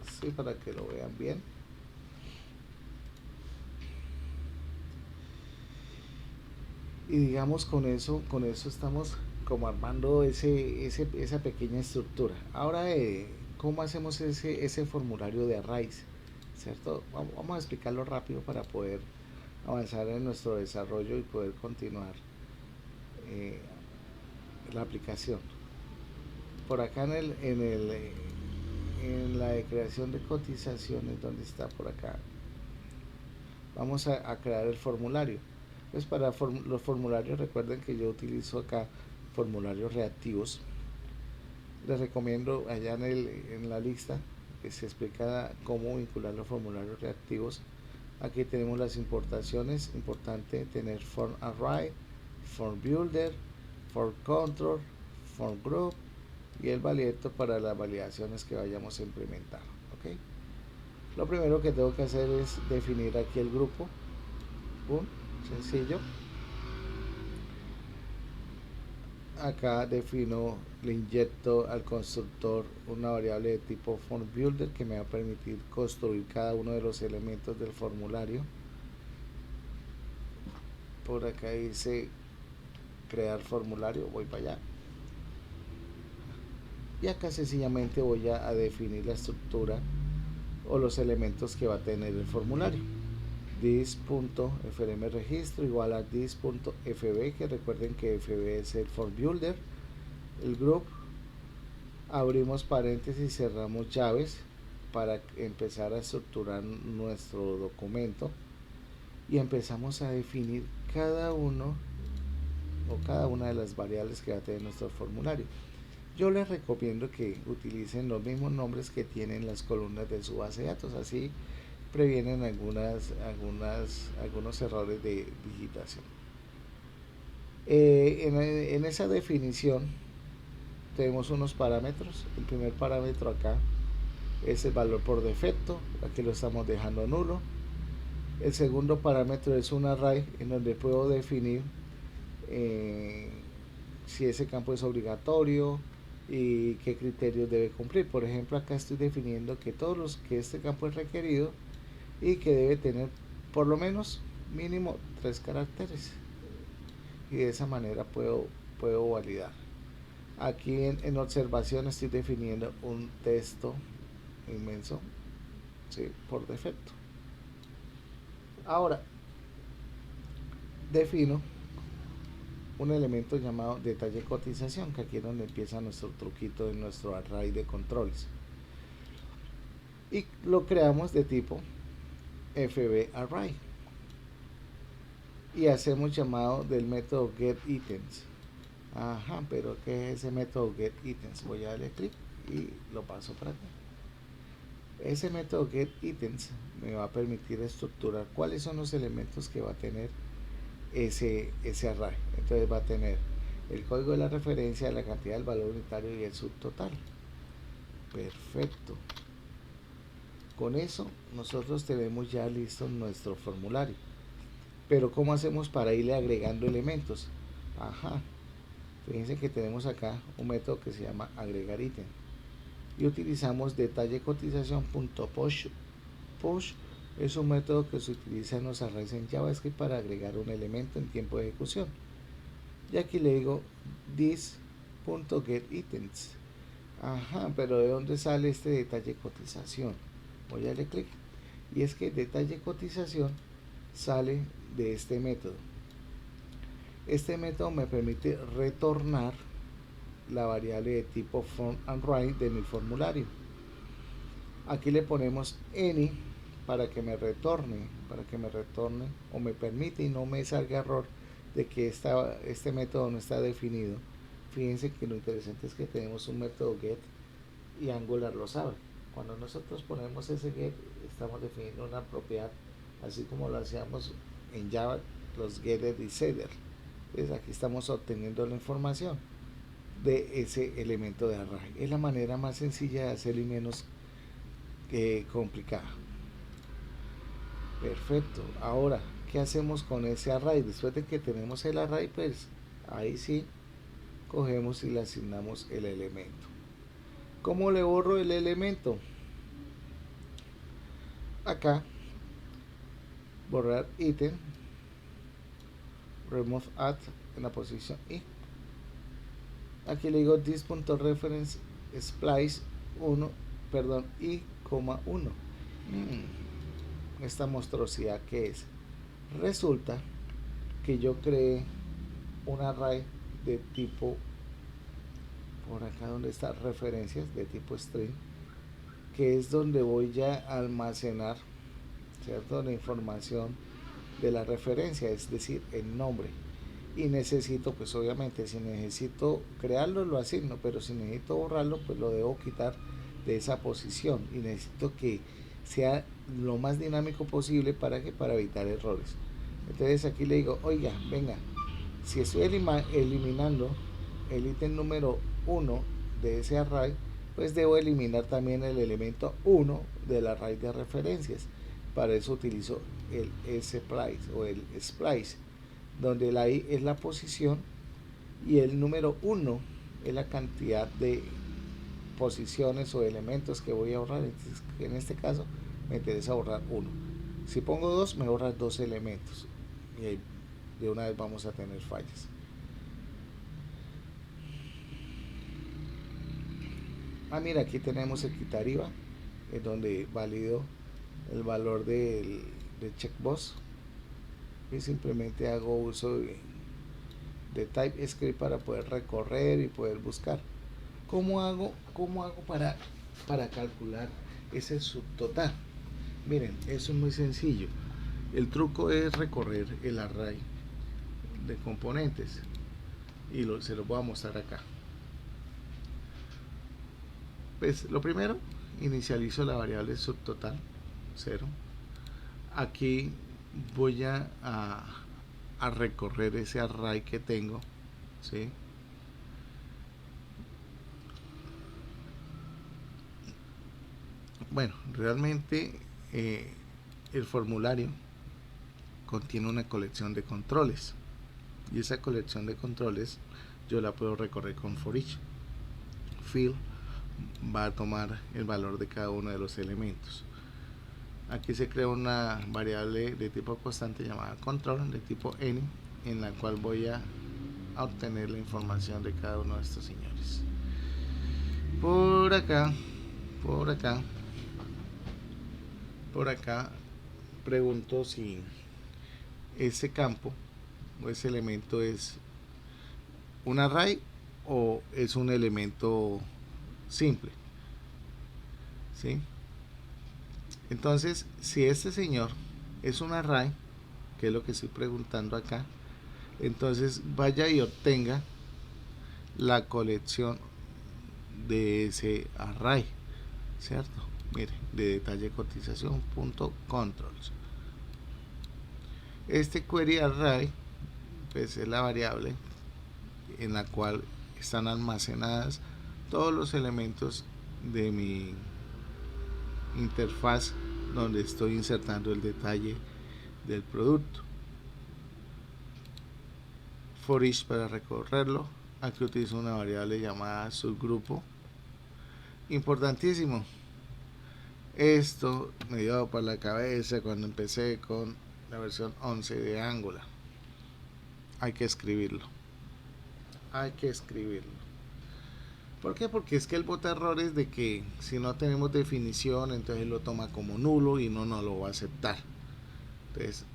Así para que lo vean bien. Y digamos con eso estamos como armando esa pequeña estructura. Ahora, ¿cómo hacemos ese formulario de arrays? ¿Cierto? Vamos a explicarlo rápido para poder avanzar en nuestro desarrollo y poder continuar la aplicación. Por acá en la de creación de cotizaciones, ¿dónde está? Por acá. Vamos a crear el formulario. Pues para los formularios, recuerden que yo utilizo acá formularios reactivos. Les recomiendo allá en la lista que se explica cómo vincular los formularios reactivos. Aquí tenemos las importaciones. Importante tener form array, form builder, form control, form group y el validator para las validaciones que vayamos a implementar. ¿Okay? Lo primero que tengo que hacer es definir aquí el grupo. Sencillo. Acá defino, le inyecto al constructor una variable de tipo formBuilder que me va a permitir construir cada uno de los elementos del formulario. Por acá dice crear formulario, voy para allá. Y acá sencillamente voy a definir la estructura o los elementos que va a tener el formulario. This.frmregistro igual a this.fb, que recuerden que fb es el form builder, el group, abrimos paréntesis, cerramos llaves para empezar a estructurar nuestro documento y empezamos a definir cada una de las variables que va a tener nuestro formulario. Yo les recomiendo que utilicen los mismos nombres que tienen las columnas de su base de datos, así previenen algunos errores de digitación. En esa definición tenemos unos parámetros. El primer parámetro acá es el valor por defecto, aquí lo estamos dejando nulo. El segundo parámetro es un array en donde puedo definir si ese campo es obligatorio y qué criterios debe cumplir. Por ejemplo, acá estoy definiendo que que este campo es requerido y que debe tener por lo menos mínimo 3 caracteres, y de esa manera puedo validar. Aquí en observación estoy definiendo un texto inmenso, ¿sí? Por defecto. Ahora defino un elemento llamado detalle cotización, que aquí es donde empieza nuestro truquito de nuestro array de controles, y lo creamos de tipo FBArray y hacemos llamado del método getItems. Ajá, pero ¿qué es ese método getItems? Voy a darle clic y lo paso para acá. Ese método getItems me va a permitir estructurar cuáles son los elementos que va a tener ese array. Entonces va a tener el código de la referencia, la cantidad del valor unitario y el subtotal. Perfecto. Con eso nosotros tenemos ya listo nuestro formulario. Pero ¿cómo hacemos para irle agregando elementos? Ajá. Fíjense que tenemos acá un método que se llama agregar ítem. Y utilizamos detalle cotización.push push es un método que se utiliza en los arrays en JavaScript para agregar un elemento en tiempo de ejecución. Y aquí le digo this.getItems. Ajá, pero ¿de dónde sale este detalle cotización? Voy a darle clic. Y es que detalle cotización sale de este método. Este método me permite retornar la variable de tipo from and right de mi formulario. Aquí le ponemos any para que me retorne o me permite y no me salga error de que este método no está definido. Fíjense que lo interesante es que tenemos un método get y Angular lo sabe. Cuando nosotros ponemos ese get, estamos definiendo una propiedad, así como lo hacíamos en Java, los getter y setter. Entonces aquí estamos obteniendo la información de ese elemento de array. Es la manera más sencilla de hacerlo y menos complicada. Perfecto. Ahora, ¿qué hacemos con ese array? Después de que tenemos el array, pues ahí sí cogemos y le asignamos el elemento. ¿Cómo le borro el elemento? Acá, borrar ítem, remove at en la posición y aquí le digo this.reference splice 1, perdón, i, 1. Esta monstruosidad que es, resulta que yo creé un array de tipo, por acá donde está referencias de tipo string, que es donde voy a almacenar, ¿cierto?, la información de la referencia, es decir, el nombre. Y necesito, pues obviamente, si necesito crearlo, lo asigno, pero si necesito borrarlo, pues lo debo quitar de esa posición y necesito que sea lo más dinámico posible para evitar errores. Entonces aquí le digo, oiga, venga, si estoy eliminando el ítem número 1 de ese array, pues debo eliminar también el elemento 1 del array de referencias. Para eso utilizo el splice o el splice, donde la i es la posición y el número 1 es la cantidad de posiciones o elementos que voy a borrar. Entonces, en este caso me interesa borrar 1. Si pongo 2, me borra 2 elementos y ahí de una vez vamos a tener fallas. Mira, aquí tenemos el quitar IVA, en donde valido el valor del checkbox y simplemente hago uso de TypeScript para poder recorrer y poder buscar. ¿Cómo hago para calcular ese subtotal? Miren, eso es muy sencillo. El truco es recorrer el array de componentes y se los voy a mostrar acá. Pues lo primero, inicializo la variable subtotal 0. Aquí voy a recorrer ese array que tengo, ¿sí? Bueno, realmente el formulario contiene una colección de controles y esa colección de controles yo la puedo recorrer con for each. Fill va a tomar el valor de cada uno de los elementos. Aquí se crea una variable de tipo constante llamada control de tipo n, en la cual voy a obtener la información de cada uno de estos señores. Por acá pregunto si ese campo o ese elemento es un array o es un elemento simple, ¿sí? Entonces, si este señor es un array, que es lo que estoy preguntando acá, entonces vaya y obtenga la colección de ese array, ¿cierto? Mire, de detalle cotización punto controls. Este query array, pues es la variable en la cual están almacenadas todos los elementos de mi interfaz donde estoy insertando el detalle del producto. For each para recorrerlo. Aquí utilizo una variable llamada subgrupo. Importantísimo, Esto me dio por la cabeza cuando empecé con la versión 11 de Angular. Hay que escribirlo. Hay que escribirlo. ¿Por qué? Porque es que él bota errores de que si no tenemos definición, entonces él lo toma como nulo y no nos lo va a aceptar. Entonces,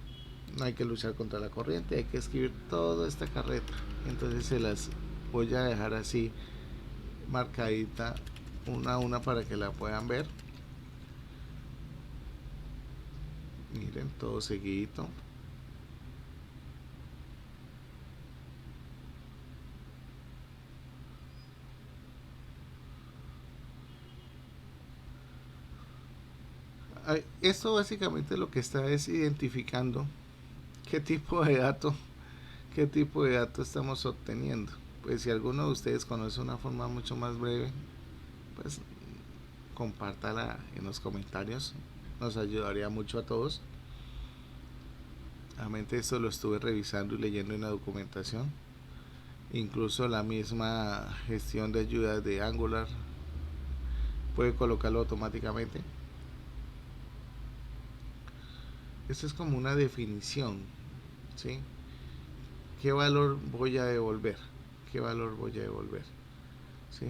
no hay que luchar contra la corriente, hay que escribir toda esta carreta. Entonces se las voy a dejar así marcadita una a una para que la puedan ver. Miren, todo seguidito. Esto básicamente lo que está es identificando qué tipo de dato, qué tipo de dato estamos obteniendo. Pues si alguno de ustedes conoce una forma mucho más breve, pues compártala en los comentarios, nos ayudaría mucho a todos. Realmente esto lo estuve revisando y leyendo en la documentación. Incluso la misma gestión de ayudas de Angular puede colocarlo automáticamente. Esto es como una definición, ¿sí? ¿Qué valor voy a devolver? ¿Qué valor voy a devolver? ¿Sí?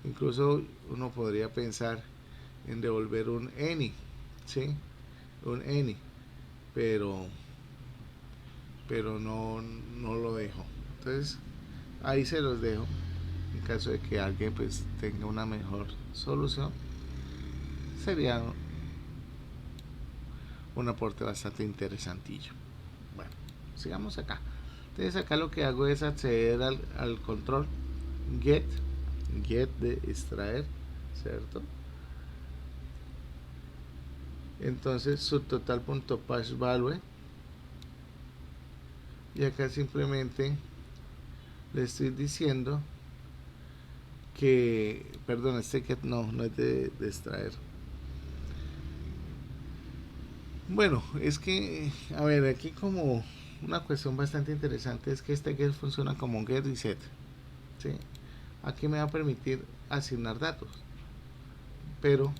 Incluso uno podría pensar en devolver un any, ¿sí? Un any, pero no lo dejo. Entonces, ahí se los dejo. En caso de que alguien pues tenga una mejor solución, sería un aporte bastante interesantillo. Bueno, sigamos acá. Entonces acá lo que hago es acceder al control get, get de extraer, ¿cierto? Entonces subtotal.passValue, y acá simplemente le estoy diciendo que, perdón, este get no es de extraer. Bueno, es que, a ver, aquí como una cuestión bastante interesante es que este get funciona como un get y set, ¿sí? Aquí me va a permitir asignar datos, pero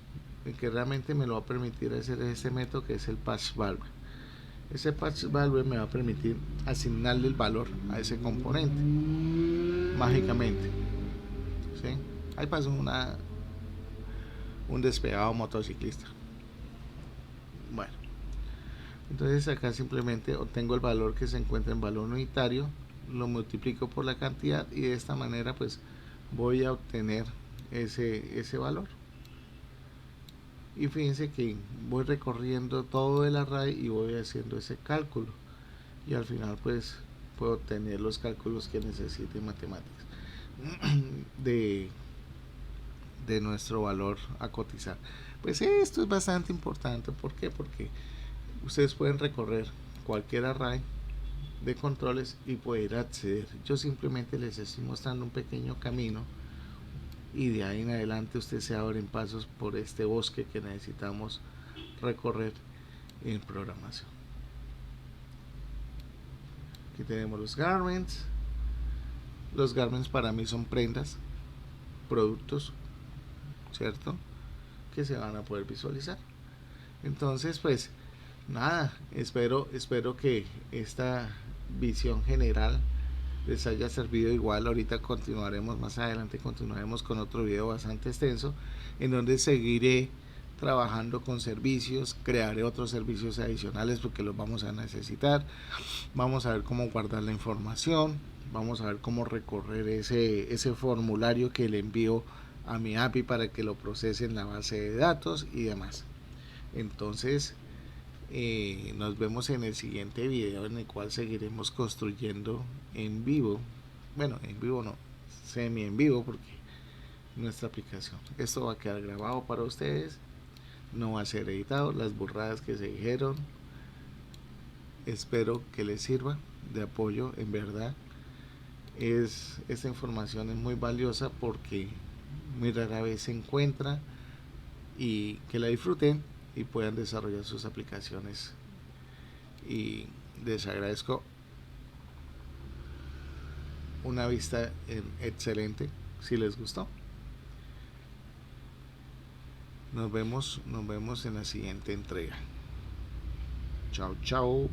el que realmente me lo va a permitir hacer es este método que es el passValue. Ese passValue me va a permitir asignarle el valor a ese componente mágicamente, ¿sí? Ahí pasó un despegado motociclista. Bueno, entonces acá simplemente obtengo el valor que se encuentra en valor unitario, lo multiplico por la cantidad y de esta manera pues voy a obtener ese valor. Y fíjense que voy recorriendo todo el array y voy haciendo ese cálculo, y al final pues puedo obtener los cálculos que necesite en matemáticas de, de nuestro valor a cotizar. Pues esto es bastante importante. ¿Por qué? Porque ustedes pueden recorrer cualquier array de controles y poder acceder. Yo simplemente les estoy mostrando un pequeño camino y de ahí en adelante ustedes se abren pasos por este bosque que necesitamos recorrer en programación. Aquí tenemos los garments. Los garments para mí son prendas, productos, ¿cierto? Que se van a poder visualizar. Entonces, pues nada, espero que esta visión general les haya servido. Igual ahorita continuaremos, más adelante continuaremos con otro video bastante extenso en donde seguiré trabajando con servicios, crearé otros servicios adicionales porque los vamos a necesitar. Vamos a ver cómo guardar la información, vamos a ver cómo recorrer ese formulario que le envío a mi API para que lo procese en la base de datos y demás. Entonces nos vemos en el siguiente video, en el cual seguiremos construyendo en vivo. Bueno, en vivo no, semi en vivo, porque nuestra aplicación, esto va a quedar grabado para ustedes, no va a ser editado. Las burradas que se dijeron, espero que les sirva de apoyo. En verdad, esta información es muy valiosa porque muy rara vez se encuentra, y que la disfruten y puedan desarrollar sus aplicaciones. Y les agradezco una vista excelente. Si les gustó, Nos vemos en la siguiente entrega. Chao, chao.